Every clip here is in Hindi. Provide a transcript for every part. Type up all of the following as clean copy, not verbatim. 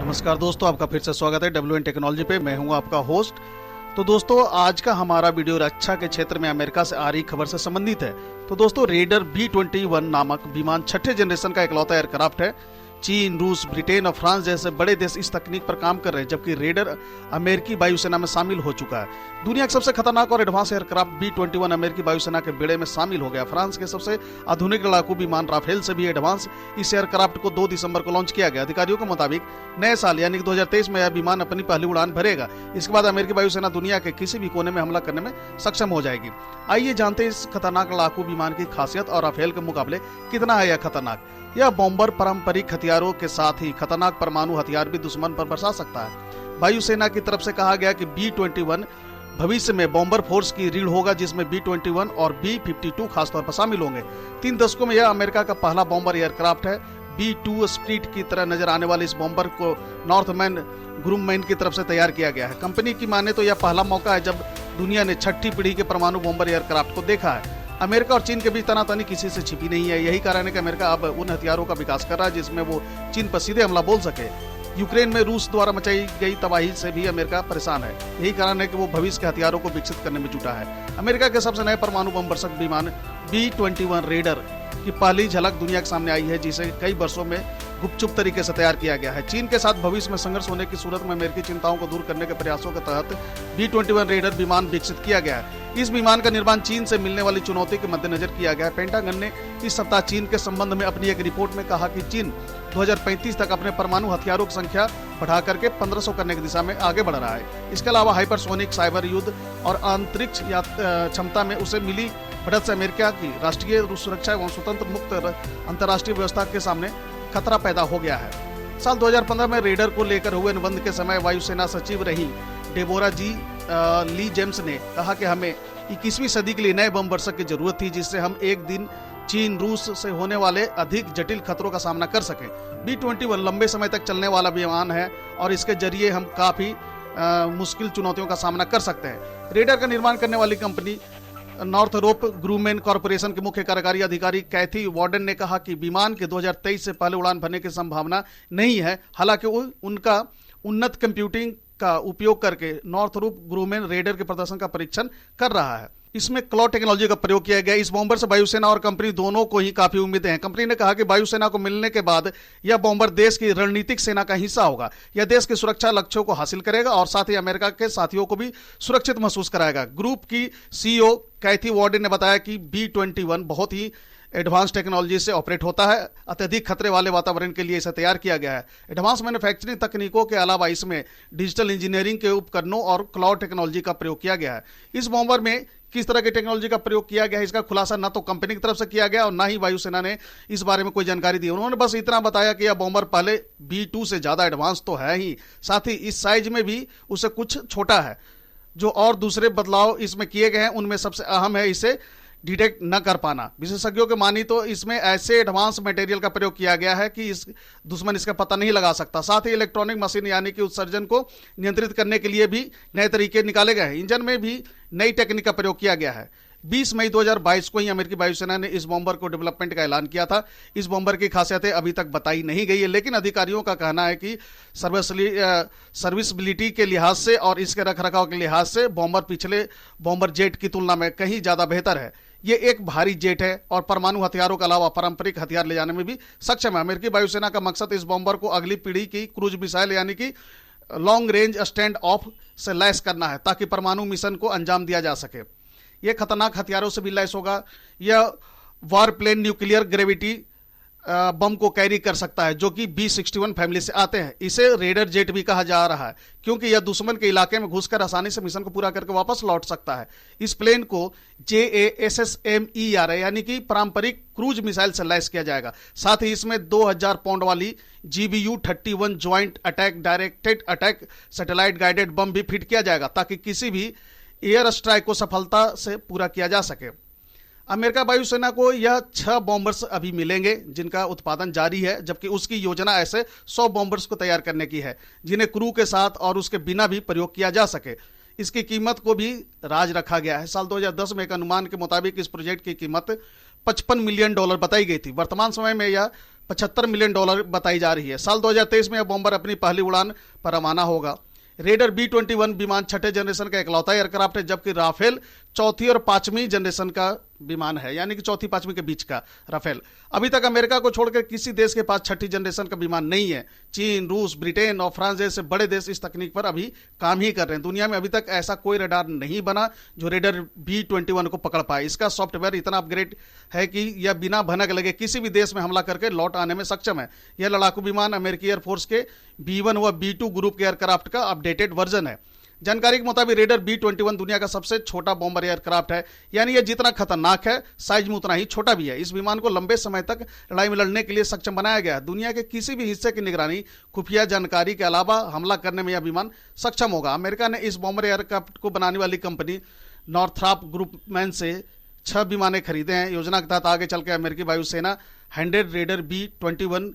नमस्कार दोस्तों, आपका फिर से स्वागत है WN टेक्नोलॉजी पे। मैं हूं आपका होस्ट। तो दोस्तों, आज का हमारा वीडियो रक्षा के क्षेत्र में अमेरिका से आ रही खबर से संबंधित है। तो दोस्तों, रेडर B-21 नामक विमान छठे जनरेशन का इकलौता एयरक्राफ्ट है। चीन, रूस, ब्रिटेन और फ्रांस जैसे बड़े देश इस तकनीक पर काम कर रहे हैं, जबकि रेडर अमेरिकी वायुसेना में शामिल हो चुका है। दुनिया का सबसे खतरनाक और एडवांस एयरक्राफ्ट B-21 अमेरिकी वायुसेना के बेड़े में शामिल हो गया। फ्रांस के सबसे आधुनिक लड़ाकू विमान राफेल से भी एडवांस इस एयरक्राफ्ट को 2 दिसंबर को लॉन्च किया गया। अधिकारियों के मुताबिक नए साल यानी 2023 में यह विमान अपनी पहली उड़ान भरेगा। इसके बाद अमेरिकी वायुसेना दुनिया के किसी भी कोने में हमला करने में सक्षम हो जाएगी। आइए जानते हैं इस खतरनाक लड़ाकू विमान की खासियत और राफेल के मुकाबले कितना है यह खतरनाक। यह बॉम्बर पारंपरिक हथियारों के साथ ही खतरनाक परमाणु हथियार भी दुश्मन पर बरसा सकता है। वायुसेना की तरफ से कहा गया कि B-21 भविष्य में बॉम्बर फोर्स की रीढ़ होगा, जिसमें B-21 और B-52 खासतौर पर शामिल होंगे। 3 दशकों में यह अमेरिका का पहला बॉम्बर एयरक्राफ्ट है। B-2 स्प्लिट की तरह नजर आने वाले इस बॉम्बर को नॉर्थमैन ग्रुममैन की तरफ से तैयार किया गया है। कंपनी की माने तो यह पहला मौका है जब दुनिया ने छठी पीढ़ी के परमाणु बॉम्बर एयरक्राफ्ट को देखा है। अमेरिका और चीन के बीच तनातनी किसी से छिपी नहीं है। यही कारण है कि अमेरिका अब उन हथियारों का विकास कर रहा है जिसमें वो चीन पर सीधे हमला बोल सके। यूक्रेन में रूस द्वारा मचाई गई तबाही से भी अमेरिका परेशान है। यही कारण है कि वो भविष्य के हथियारों को विकसित करने में जुटा है। अमेरिका के सबसे नए परमाणु बम वर्षक विमान B-21 रेडर की पहली झलक दुनिया के सामने आई है, जिसे कई वर्षों में गुपचुप तरीके से तैयार किया गया है। चीन के साथ भविष्य में संघर्ष होने की सूरत में अमेरिकी चिंताओं को दूर करने के प्रयासों के तहत B-21 रेडर विमान विकसित किया गया है। इस विमान का निर्माण चीन से मिलने वाली चुनौती के मद्देनजर किया गया है। पेंटागन ने इस सप्ताह चीन के संबंध में अपनी एक रिपोर्ट में कहा कि चीन 2035 तक अपने परमाणु हथियारों की संख्या बढ़ा करके 1500 करने की दिशा में आगे बढ़ रहा है। इसके अलावा हाइपरसोनिक, साइबर युद्ध और अंतरिक्ष क्षमता में उसे मिली बढ़त से अमेरिका की राष्ट्रीय सुरक्षा एवं स्वतंत्र मुक्त अंतर्राष्ट्रीय व्यवस्था के सामने खतरा पैदा हो गया है। साल 2015 में रेडर को लेकर हुए निबंध के समय वायुसेना सचिव रही डेबोरा जी ली जेम्स ने कहा कि हमें 21वीं सदी के लिए नए बम वर्षक की जरूरत थी, जिससे हम एक दिन चीन, रूस से होने वाले अधिक जटिल खतरों का सामना कर सकें। B-21 लंबे समय तक चलने वाला विमान है और इसके जरिए हम काफी मुश्किल चुनौतियों का सामना कर सकते हैं। रेडर का निर्माण करने वाली कंपनी नॉर्थरोप ग्रूमेन कॉरपोरेशन के मुख्य कार्यकारी अधिकारी कैथी वार्डन ने कहा कि विमान के 2023 से पहले उड़ान भरने की संभावना नहीं है। हालांकि उनका उन्नत कंप्यूटिंग का उपयोग करके नॉर्थरोप ग्रूमेन रेडर के प्रदर्शन का परीक्षण कर रहा है। इसमें क्लाउड टेक्नोलॉजी का प्रयोग किया गया। इस बॉम्बर से वायुसेना और कंपनी दोनों को ही काफी उम्मीदें हैं। कंपनी ने कहा कि वायुसेना को मिलने के बाद यह बॉम्बर देश की रणनीतिक सेना का हिस्सा होगा। यह देश की सुरक्षा लक्ष्यों को हासिल करेगा और साथ ही अमेरिका के साथियों को भी सुरक्षित महसूस कराएगा। ग्रुप की CEO कैथी वार्डन ने बताया कि B-21 बहुत ही एडवांस टेक्नोलॉजी से ऑपरेट होता है। अत्यधिक खतरे वाले वातावरण के लिए इसे तैयार किया गया है। एडवांस मैन्युफैक्चरिंग तकनीकों के अलावा इसमें डिजिटल इंजीनियरिंग के उपकरणों और क्लाउड टेक्नोलॉजी का प्रयोग किया गया है। इस बॉम्बर में किस तरह की टेक्नोलॉजी का प्रयोग किया गया है, इसका खुलासा न तो कंपनी की तरफ से किया गया और न ही वायुसेना ने इस बारे में कोई जानकारी दी। उन्होंने बस इतना बताया कि यह बॉम्बर पहले B-2 से ज्यादा एडवांस तो है ही, साथ ही इस साइज में भी उससे कुछ छोटा है। जो और दूसरे बदलाव इसमें किए गए हैं उनमें सबसे अहम है इसे डिटेक्ट न कर पाना। विशेषज्ञों के मानी तो इसमें ऐसे एडवांस मटेरियल का प्रयोग किया गया है कि दुश्मन इसका पता नहीं लगा सकता। साथ ही इलेक्ट्रॉनिक मशीन यानी कि उत्सर्जन को नियंत्रित करने के लिए भी नए तरीके निकाले गए हैं। इंजन में भी नई टेक्निक का प्रयोग किया गया है। 20 मई 2022 को ही अमेरिकी वायुसेना ने इस बॉम्बर को डेवलपमेंट का ऐलान किया था। इस बॉम्बर की खासियतें अभी तक बताई नहीं गई है, लेकिन अधिकारियों का कहना है कि सर्विसबिलिटी के लिहाज से और इसके रखरखाव के लिहाज से बॉम्बर पिछले बॉम्बर जेट की तुलना में कहीं ज्यादा बेहतर है। ये एक भारी जेट है और परमाणु हथियारों के अलावा पारंपरिक हथियार ले जाने में भी सक्षम है। अमेरिकी वायुसेना का मकसद इस बॉम्बर को अगली पीढ़ी की क्रूज मिसाइल यानी कि लॉन्ग रेंज स्टैंड ऑफ से लैस करना है, ताकि परमाणु मिशन को अंजाम दिया जा सके। यह खतरनाक हथियारों से भी लैस होगा। यह वार प्लेन न्यूक्लियर ग्रेविटी बम को कैरी कर सकता है, जो कि B-61 फैमिली से आते हैं। इसे रेडर जेट भी कहा जा रहा है क्योंकि यह दुश्मन के इलाके में घुसकर आसानी से मिशन को पूरा करके वापस लौट सकता है। इस प्लेन को JASSMER यानी कि पारंपरिक क्रूज मिसाइल से लैस किया जाएगा। साथ ही इसमें 2000 पाउंड वाली GBU-31 joint attack directed attack satellite guided bomb भी फिट किया जाएगा, ताकि किसी भी एयर स्ट्राइक को सफलता से पूरा किया जा सके। अमेरिका वायुसेना को यह 6 बॉम्बर्स अभी मिलेंगे जिनका उत्पादन जारी है, जबकि उसकी योजना ऐसे 100 बॉम्बर्स को तैयार करने की है जिन्हें क्रू के साथ और उसके बिना भी प्रयोग किया जा सके। इसकी कीमत को भी राज रखा गया है। साल 2010 में एक अनुमान के मुताबिक इस प्रोजेक्ट की कीमत $55 मिलियन बताई गई थी। वर्तमान समय में यह $75 मिलियन बताई जा रही है। साल 2023 में यह बॉम्बर अपनी पहली उड़ान पर रवाना होगा। रेडर B-21 विमान छठे जनरेशन का इकलौता एयरक्राफ्ट है, जबकि राफेल चौथी और पांचवी जनरेशन का विमान है, यानी कि चौथी पांचवी के बीच का राफेल। अभी तक अमेरिका को छोड़कर किसी देश के पास छठी जनरेशन का विमान नहीं है। चीन, रूस, ब्रिटेन और फ्रांस जैसे बड़े देश इस तकनीक पर अभी काम ही कर रहे हैं। दुनिया में अभी तक ऐसा कोई रडार नहीं बना जो रेडर B-21 को पकड़ पाए। इसका सॉफ्टवेयर इतना अपग्रेड है कि यह बिना भनक लगे किसी भी देश में हमला करके लौट आने में सक्षम है। यह लड़ाकू विमान अमेरिकी एयरफोर्स के B-1 व B-2 ग्रुप के एयरक्राफ्ट का अपडेटेड वर्जन है। जानकारी के मुताबिक रेडर B-21 दुनिया का सबसे छोटा बॉम्बर एयरक्राफ्ट है, यानी यह जितना खतरनाक है साइज में उतना ही छोटा भी है। इस विमान को लंबे समय तक लड़ाई में लड़ने के लिए सक्षम बनाया गया है। दुनिया के किसी भी हिस्से की निगरानी, खुफिया जानकारी के अलावा हमला करने में यह विमान सक्षम होगा। अमेरिका ने इस बॉम्बर एयरक्राफ्ट को बनाने वाली कंपनी नॉर्थरॉप ग्रुपमैन से 6 विमाने खरीदे हैं। योजना के तहत आगे चल के अमेरिकी वायुसेना 100 रेडर B-21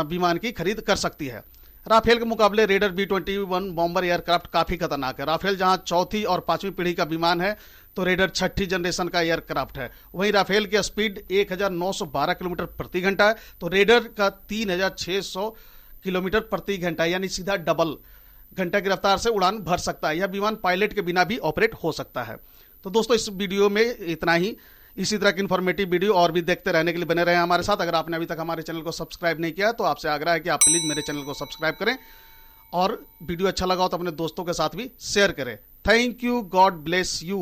विमान की खरीद कर सकती है। राफेल के मुकाबले रेडर B-21 बॉम्बर एयरक्राफ्ट काफी खतरनाक है। राफेल जहां चौथी और पांचवी पीढ़ी का विमान है, तो रेडर छठी जनरेशन का एयरक्राफ्ट है। वहीं राफेल की स्पीड 1912 किलोमीटर प्रति घंटा है, तो रेडर का 3600 किलोमीटर प्रति घंटा, यानी सीधा डबल घंटा की रफ्तार से उड़ान भर सकता है। यह विमान पायलट के बिना भी ऑपरेट हो सकता है। तो दोस्तों, इस वीडियो में इतना ही। इसी तरह की इन्फॉर्मेटिव वीडियो और भी देखते रहने के लिए बने रहे हमारे साथ। अगर आपने अभी तक हमारे चैनल को सब्सक्राइब नहीं किया तो आपसे आग्रह है कि आप प्लीज मेरे चैनल को सब्सक्राइब करें, और वीडियो अच्छा लगा हो तो अपने दोस्तों के साथ भी शेयर करें। Thank you, God bless you.